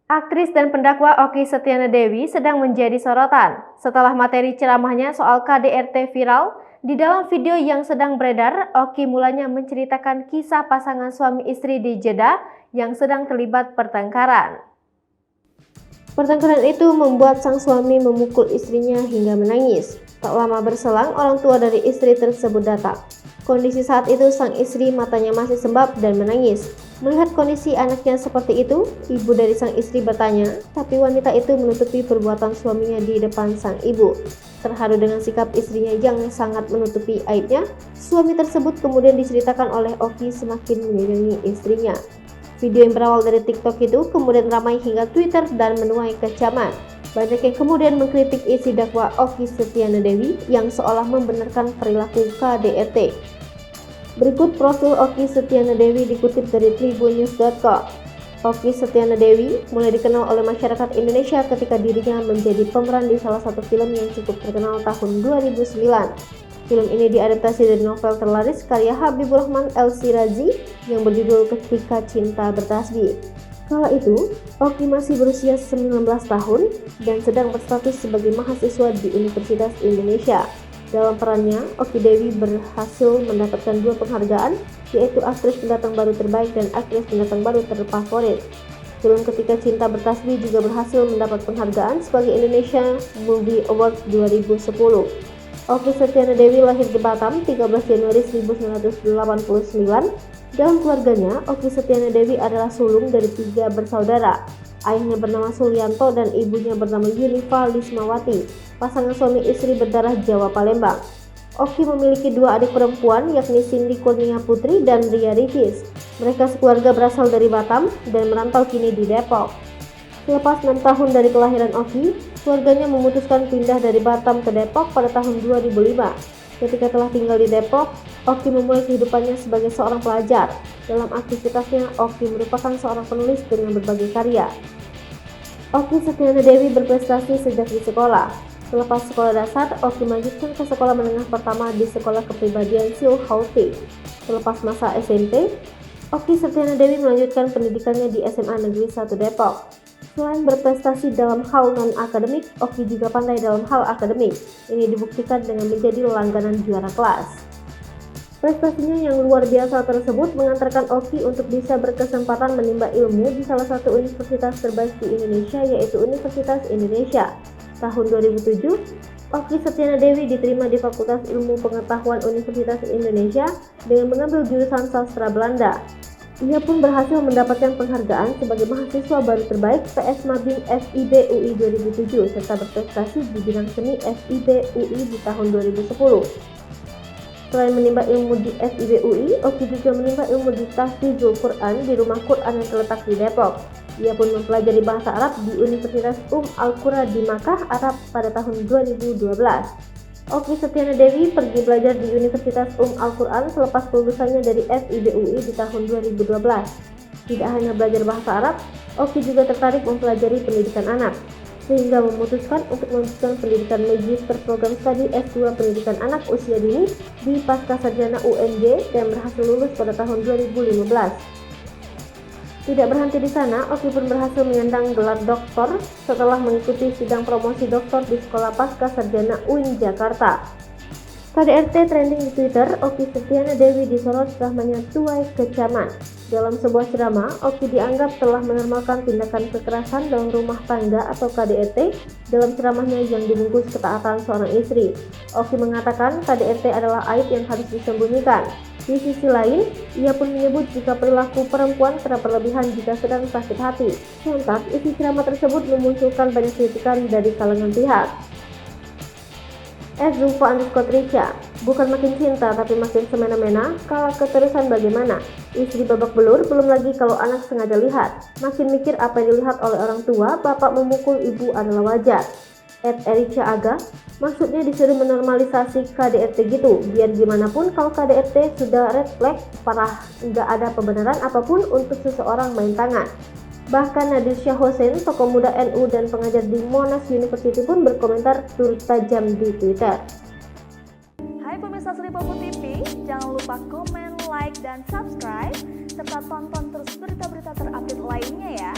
Aktris dan pendakwa Okky Setiana Dewi sedang menjadi sorotan setelah materi ceramahnya soal KDRT viral. Di dalam video yang sedang beredar, Okky mulanya menceritakan kisah pasangan suami istri di Jeddah yang sedang terlibat pertengkaran. Pertengkaran itu membuat sang suami memukul istrinya hingga menangis. Tak lama berselang, orang tua dari istri tersebut datang. Kondisi saat itu sang istri matanya masih sembab dan menangis. Melihat kondisi anaknya seperti itu, ibu dari sang istri bertanya, tapi wanita itu menutupi perbuatan suaminya di depan sang ibu. Terharu dengan sikap istrinya yang sangat menutupi aibnya, suami tersebut kemudian diceritakan oleh Okky semakin menyayangi istrinya. Video yang berawal dari TikTok itu kemudian ramai hingga Twitter dan menuai kecaman. Banyak yang kemudian mengkritik isi dakwah Okky Setiana Dewi yang seolah membenarkan perilaku KDRT. Berikut profil Okky Setiana Dewi dikutip dari tribunnews.com. Okky Setiana Dewi mulai dikenal oleh masyarakat Indonesia ketika dirinya menjadi pemeran di salah satu film yang cukup terkenal tahun 2009. Film ini diadaptasi dari novel terlaris karya Habibur Rahman El-Shirazi yang berjudul Ketika Cinta Bertasbih. Kala itu, Okky masih berusia 19 tahun dan sedang berstatus sebagai mahasiswa di Universitas Indonesia. Dalam perannya, Okky Dewi berhasil mendapatkan 2 penghargaan, yaitu aktris pendatang baru terbaik dan aktris pendatang baru terfavorit. Film Ketika Cinta Bertasbih juga berhasil mendapat penghargaan sebagai Indonesia Movie Award 2010. Okky Setiana Dewi lahir di Batam 13 Januari 1989. Dalam keluarganya, Okky Setiana Dewi adalah sulung dari 3 bersaudara. Ayahnya bernama Sulianto dan ibunya bernama Yunifa Lismawati. Pasangan suami istri berdarah Jawa Palembang. Okky memiliki 2 adik perempuan, yakni Cindy Kurnia Putri dan Ria Ricis. Mereka sekeluarga berasal dari Batam dan merantau kini di Depok. Selepas 6 tahun dari kelahiran Okky, keluarganya memutuskan pindah dari Batam ke Depok pada tahun 2005. Ketika telah tinggal di Depok, Okky memulai kehidupannya sebagai seorang pelajar. Dalam aktivitasnya, Okky merupakan seorang penulis dengan berbagai karya. Okky Setiana Dewi berprestasi sejak di sekolah. Selepas sekolah dasar, Okky melanjutkan ke sekolah menengah pertama di Sekolah Kepribadian Silhouette. Selepas masa SMP, Okky Setiana Dewi melanjutkan pendidikannya di SMA Negeri 1 Depok. Selain berprestasi dalam hal non-akademik, Okky juga pandai dalam hal akademik. Ini dibuktikan dengan menjadi langganan juara kelas. Prestasinya yang luar biasa tersebut mengantarkan Okky untuk bisa berkesempatan menimba ilmu di salah satu universitas terbaik di Indonesia, yaitu Universitas Indonesia. Tahun 2007, Okky Setiana Dewi diterima di Fakultas Ilmu Pengetahuan Universitas Indonesia dengan mengambil jurusan sastra Belanda. Ia pun berhasil mendapatkan penghargaan sebagai mahasiswa baru terbaik PS Mabim FIB UI 2007 serta berprestasi di bidang seni FIB UI di tahun 2010. Selain menimba ilmu di FIB UI, Okky juga menimba ilmu di Tahfidzul Quran di Rumah Quran yang terletak di Depok. Ia pun mempelajari bahasa Arab di Universitas Al-Qura di Makkah, Arab pada tahun 2012. Okky Setiana Dewi pergi belajar di Universitas Al-Quran selepas kelulusannya dari FIB UI di tahun 2012. Tidak hanya belajar bahasa Arab, Okky juga tertarik mempelajari pendidikan anak, sehingga memutuskan untuk melanjutkan pendidikan magister program studi S2 pendidikan anak usia dini di Pascasarjana UNJ dan berhasil lulus pada tahun 2015. Tidak berhenti di sana, Okky pun berhasil menyandang gelar doktor setelah mengikuti sidang promosi doktor di Sekolah Pascasarjana UIN Jakarta. KDRT trending di Twitter, Okky Setiana Dewi disorot setelah menuai kecaman. Dalam sebuah ceramah, Okky dianggap telah menormalkan tindakan kekerasan dalam rumah tangga atau KDRT dalam ceramahnya yang dibungkus ketaatan seorang istri. Okky mengatakan KDRT adalah aib yang harus disembunyikan. Di sisi lain, ia pun menyebut jika perilaku perempuan kerap berlebihan jika sedang sakit hati. Sontak, isi ceramah tersebut memunculkan banyak kritikan dari kalangan pihak. @zulfa_tricha, bukan makin cinta tapi makin semena-mena, kalau keterusan bagaimana? Istri babak belur, belum lagi kalau anak sengaja lihat. Makin mikir apa yang dilihat oleh orang tua, bapak memukul ibu adalah wajar. @Erica Aga, maksudnya disuruh menormalisasi KDRT gitu, biar gimana pun kalau KDRT sudah red flag parah, nggak ada pembenaran apapun untuk seseorang main tangan. Bahkan Nadir Syah Hussein, tokoh muda NU dan pengajar di Monash University pun berkomentar turut tajam di Twitter. Hai pemirsa Sri Popo TV, jangan lupa komen, like, dan subscribe, serta tonton terus berita-berita terupdate lainnya ya.